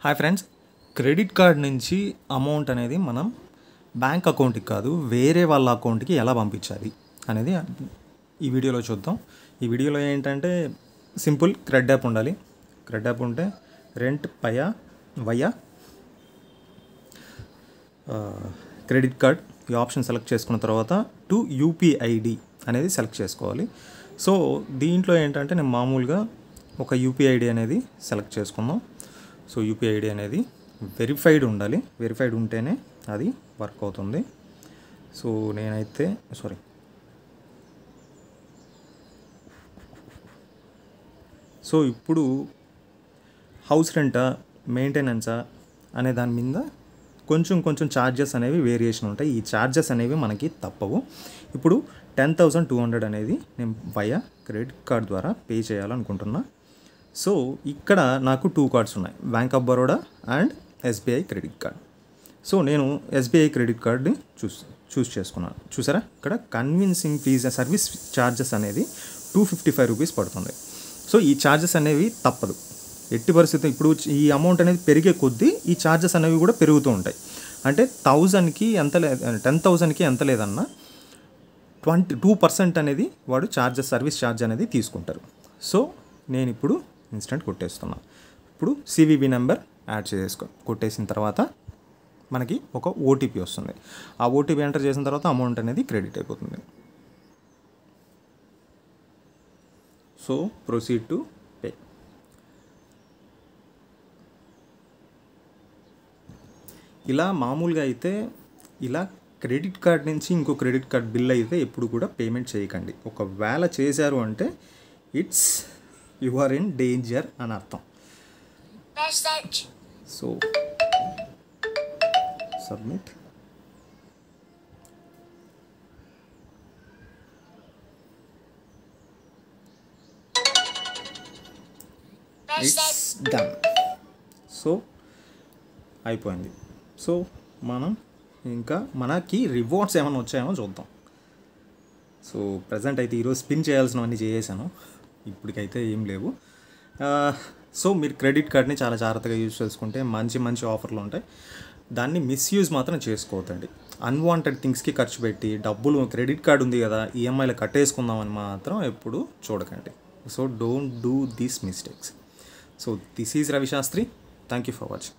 Hi friends, credit card నుంచి amount అనేది మనం బ్యాంక్ అకౌంట్కి కాదు వేరే వాళ్ళ అకౌంట్కి ఎలా పంపించాలి అనేది ఈ వీడియోలో చూద్దాం. ఈ వీడియోలో ఏంటంటే సింపుల్ క్రెడ్ యాప్ ఉండాలి. క్రెడ్ యాప్ ఉంటే రెంట్ వయా క్రెడిట్ కార్డ్ ఈ ఆప్షన్ సెలెక్ట్ చేసుకున్న తర్వాత టు యూపీఐడి అనేది సెలెక్ట్ చేసుకోవాలి. సో దీంట్లో ఏంటంటే నేను మామూలుగా ఒక యూపీఐడి అనేది సెలెక్ట్ చేసుకుందాం. సో యూపీఐడి అనేది వెరిఫైడ్ ఉండాలి. వెరిఫైడ్ ఉంటేనే అది వర్క్ అవుతుంది. సో నేనైతే ఇప్పుడు హౌస్ రెంటా మెయింటెనెన్సా అనే దాని మీద కొంచెం ఛార్జెస్ అనేవి వేరియేషన్ ఉంటాయి. ఈ ఛార్జెస్ అనేవి మనకి తప్పవు. ఇప్పుడు 10,200 అనేది నేను వయా క్రెడిట్ కార్డ్ ద్వారా పే చేయాలనుకుంటున్నా. సో ఇక్కడ నాకు 2 కార్డ్స్ ఉన్నాయి, bank of Baroda and SBI credit card. So నేను ఎస్బీఐ క్రెడిట్ కార్డ్ని చూస్ చేసుకున్నాను. చూసారా, ఇక్కడ కన్విన్సింగ్ ఫీజ్ సర్వీస్ ఛార్జెస్ అనేది 255 రూపీస్ పడుతుంది. సో ఈ ఛార్జెస్ అనేవి తప్పదు ఎట్టి పరిస్థితి. ఇప్పుడు ఈ అమౌంట్ అనేది పెరిగే కొద్దీ ఈ ఛార్జెస్ అనేవి కూడా పెరుగుతూ ఉంటాయి. అంటే 1000కి ఎంత 10,000కి ఎంత లేదన్నా 22% అనేది వాడు సర్వీస్ ఛార్జ్ అనేది తీసుకుంటారు. సో నేను ఇప్పుడు ఇన్స్టెంట్ కొట్టేస్తున్నా. ఇప్పుడు సివివి నెంబర్ యాడ్ కొట్టేసిన తర్వాత మనకి ఒక ఓటీపీ వస్తుంది. ఆ ఓటీపీ ఎంటర్ చేసిన తర్వాత అమౌంట్ అనేది క్రెడిట్ అయిపోతుంది. So proceed to pay. ఇలా మామూలుగా అయితే ఇలా క్రెడిట్ కార్డ్ నుంచి ఇంకో క్రెడిట్ కార్డ్ బిల్ అయితే ఎప్పుడు కూడా పేమెంట్ చేయకండి. ఒకవేళ చేశారు అంటే it's you are in danger అని అర్థం. So submit. It's done. So అయిపోయింది. సో మనం ఇంకా మనకి రివార్డ్స్ ఏమైనా వచ్చాయేమో చూద్దాం. సో ప్రజెంట్ అయితే ఈరోజు స్పిన్ చేయాల్సినవన్నీ చేసేసాను, ఇప్పటికైతే ఏం లేవు. సో మీరు క్రెడిట్ కార్డ్ని చాలా జాగ్రత్తగా యూజ్ చేసుకుంటే మంచి ఆఫర్లు ఉంటాయి. దాన్ని మిస్యూజ్ మాత్రం చేసుకోవద్దండి. అన్వాంటెడ్ థింగ్స్కి ఖర్చు పెట్టి డబ్బులు క్రెడిట్ కార్డ్ ఉంది కదా ఈఎంఐలో కట్టేసుకుందామని మాత్రం ఎప్పుడు చూడకండి. So don't do these mistakes. So this is Ravi Shastri. Thank you for watching.